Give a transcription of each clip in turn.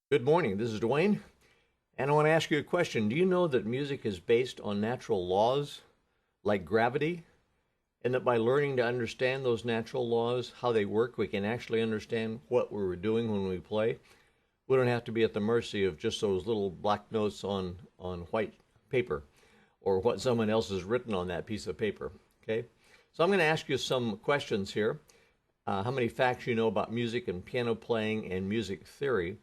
Good morning. This is Dwayne, and I want to ask you a question. Do you know that music is based on natural laws like gravity, and that by learning to understand those natural laws, how they work, we can actually understand what we were doing when we play? We don't have to be at the mercy of just those little black notes on white paper or what someone else has written on that piece of paper. Okay? So I'm going to ask you some questions here. How many facts you know about music and piano playing and music theory,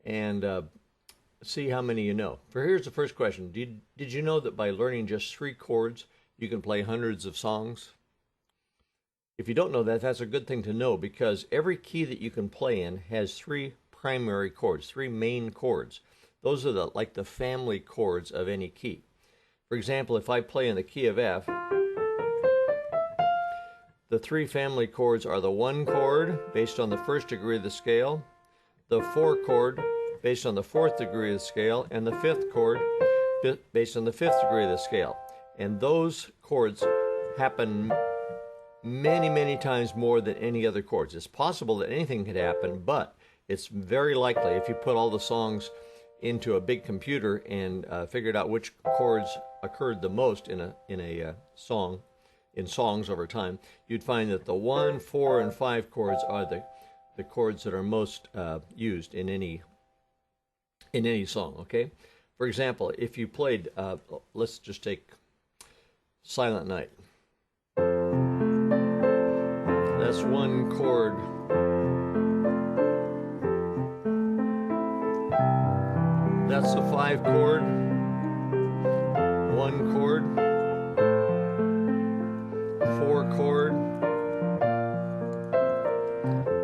and see how many you know. Here's the first question. Did you know that by learning just three chords, you can play hundreds of songs? If you don't know that, that's a good thing to know, because every key that you can play in has three primary chords, three main chords. Those are like the family chords of any key. For example, if I play in the key of F, the three family chords are the 1 chord based on the first degree of the scale, the 4 chord based on the 4th degree of the scale, and the 5th chord based on the 5th degree of the scale. And those chords happen many, many times more than any other chords. It's possible that anything could happen, but it's very likely if you put all the songs into a big computer and figured out which chords occurred the most in a song, in songs over time, you'd find that the 1, 4, and 5 chords are the chords that are most used in any song. Okay, for example, if you played, let's just take Silent Night. That's 1 chord. That's the 5 chord, 1 chord, 4 chord,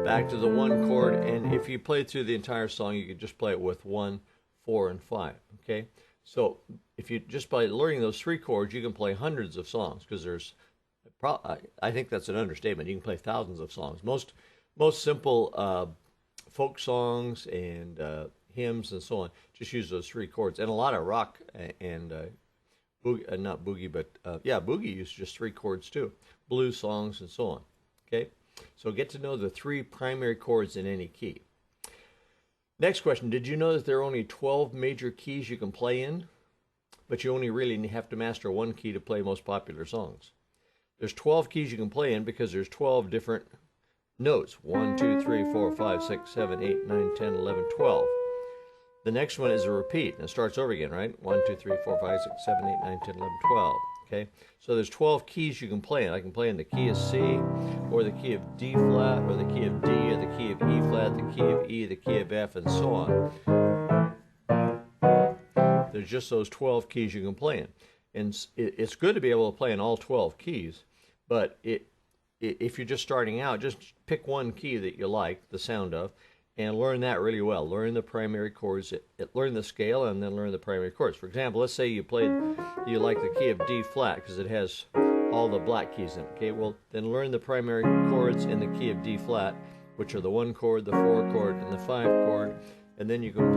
back to the 1 chord, and if you play through the entire song, you could just play it with 1, 4, and 5. Okay, so if you just by learning those 3 chords, you can play hundreds of songs, because there's, I think that's an understatement. You can play thousands of songs. Most simple folk songs and hymns and so on just use those 3 chords, and a lot of rock and boogie, not boogie, but yeah, boogie uses just 3 chords too. Blues songs and so on. Okay. So get to know the 3 primary chords in any key. Next question. Did you know that there are only 12 major keys you can play in, but you only really have to master 1 key to play most popular songs? There's 12 keys you can play in because there's 12 different notes. 1, 2, 3, 4, 5, 6, 7, 8, 9, 10, 11, 12. The next one is a repeat, and it starts over again, right? 1, 2, 3, 4, 5, 6, 7, 8, 9, 10, 11, 12. Okay, so there's 12 keys you can play in. I can play in the key of C, or the key of D flat, or the key of D, or the key of E flat, the key of E, the key of F, and so on. There's just those 12 keys you can play in. And it's good to be able to play in all 12 keys, but if you're just starting out, just pick 1 key that you like the sound of, and learn that really well. Learn the primary chords, learn the scale, and then learn the primary chords. For example, let's say you like the key of D flat because it has all the black keys in it. Okay, well, then learn the primary chords in the key of D flat, which are the 1 chord, the 4 chord, and the 5 chord, and then you can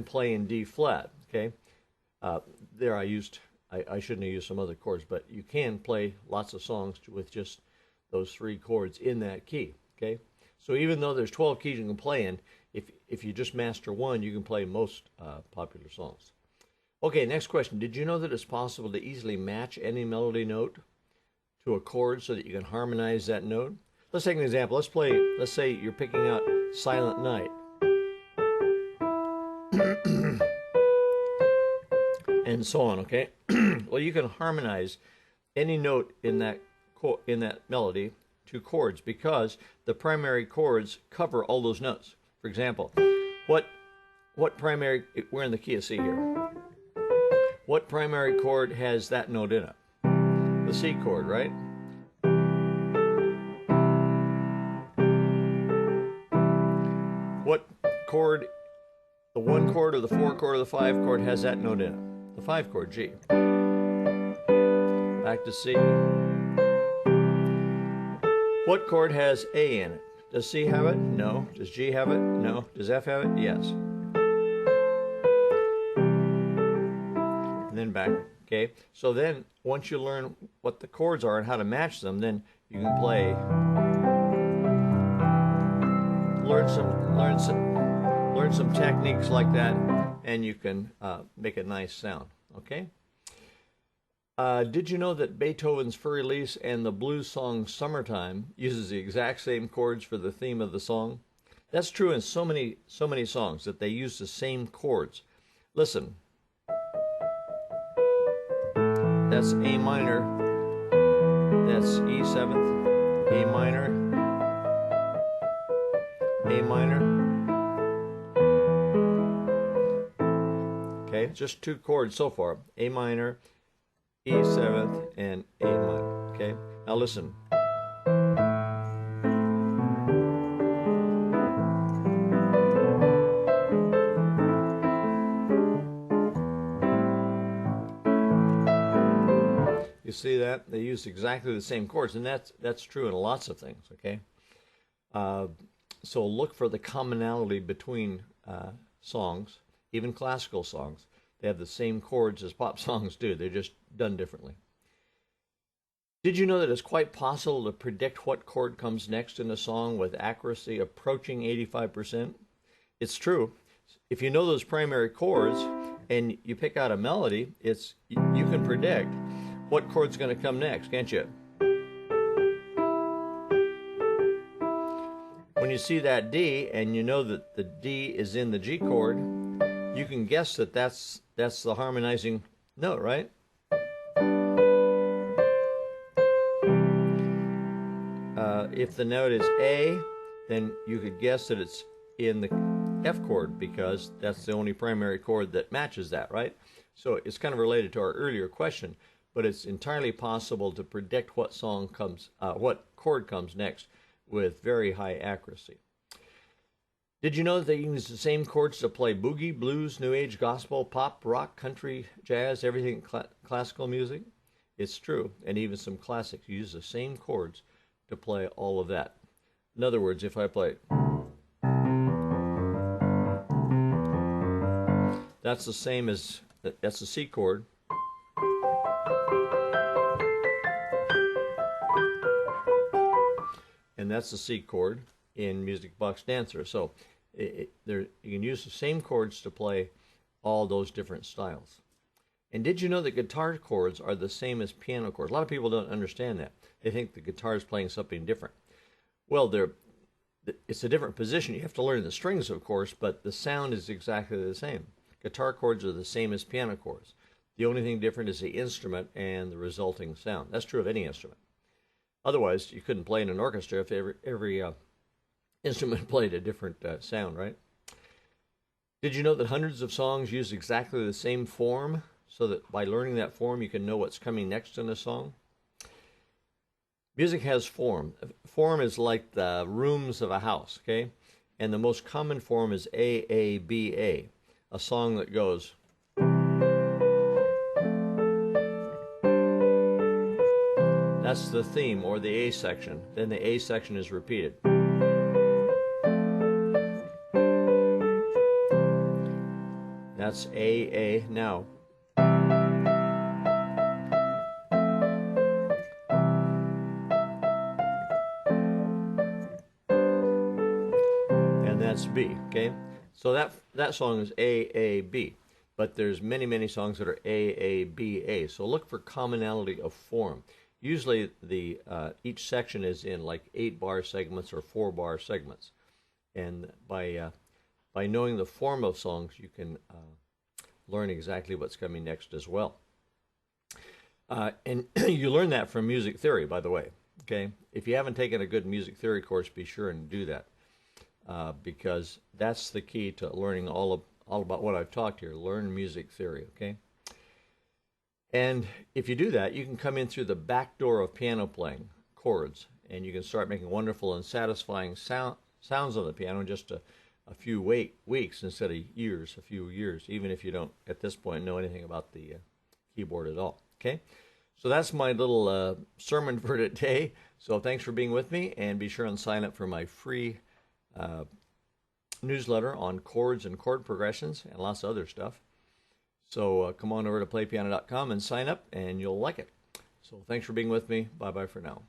play in D flat. Okay, there I shouldn't have used some other chords, but you can play lots of songs with just those 3 chords in that key. Okay, so even though there's 12 keys you can play in, if you just master 1, you can play most popular songs. Okay, next question. Did you know that it's possible to easily match any melody note to a chord so that you can harmonize that note? Let's take an example. Let's say you're picking out Silent Night. And so on, okay? Well, you can harmonize any note in that melody to chords, because the primary chords cover all those notes. For example, what primary, we're in the key of C here. What primary chord has that note in it? The C chord, right? What chord, the 1 chord or the 4 chord or the 5 chord has that note in it? The 5 chord, G. Back to C. What chord has A in it? Does C have it? No. Does G have it? No. Does F have it? Yes. And then back. Okay. So then, once you learn what the chords are and how to match them, then you can play learn some techniques like that, and you can make a nice sound. Okay. Did you know that Beethoven's Fur-Elise and the blues song Summertime uses the exact same chords for the theme of the song? That's true in so many songs that they use the same chords. Listen. That's A minor. That's E seventh, A minor, A minor. Okay, just 2 chords so far. A minor, E seventh, and A minor. Okay, now listen. You see that? They use exactly the same chords, and that's true in lots of things, okay? So look for the commonality between songs, even classical songs. They have the same chords as pop songs do. They're just done differently. Did you know that it's quite possible to predict what chord comes next in a song with accuracy approaching 85%? It's true. If you know those primary chords and you pick out a melody, you can predict what chord's going to come next, can't you? When you see that D and you know that the D is in the G chord, you can guess that that's the harmonizing note, right? If the note is A, then you could guess that it's in the F chord because that's the only primary chord that matches that, right? So it's kind of related to our earlier question, but it's entirely possible to predict what chord comes next with very high accuracy. Did you know that they use the same chords to play boogie, blues, new age, gospel, pop, rock, country, jazz, everything classical music? It's true, and even some classics use the same chords to play all of that. In other words, if I play, that's the same as, that's the C chord. And that's the C chord in Music Box Dancer. So you can use the same chords to play all those different styles. And did you know that guitar chords are the same as piano chords? A lot of people don't understand that. They think the guitar is playing something different. Well, it's a different position. You have to learn the strings, of course, but the sound is exactly the same. Guitar chords are the same as piano chords. The only thing different is the instrument and the resulting sound. That's true of any instrument. Otherwise, you couldn't play in an orchestra if every instrument played a different sound, right? Did you know that hundreds of songs use exactly the same form, so that by learning that form, you can know what's coming next in a song? Music has form. Form is like the rooms of a house, okay? And the most common form is A-A-B-A, a song that goes... That's the theme, or the A section. Then the A section is repeated. That's A, A. Now, and that's B, okay? So that song is A, A, B. But there's many songs that are A, A, B, A. So look for commonality of form. Usually each section is in like 8-bar segments or 4-bar segments. And by knowing the form of songs, you can learn exactly what's coming next as well. And you learn that from music theory, by the way. Okay, if you haven't taken a good music theory course, be sure and do that, because that's the key to learning all about what I've talked here. Learn music theory. Okay. And if you do that, you can come in through the back door of piano playing, chords, and you can start making wonderful and satisfying sounds on the piano in just a few weeks instead of years, a few years, even if you don't, at this point, know anything about the keyboard at all. Okay? So that's my little sermon for today. So thanks for being with me, and be sure and sign up for my free newsletter on chords and chord progressions and lots of other stuff. So come on over to playpiano.com and sign up, and you'll like it. So thanks for being with me. Bye-bye for now.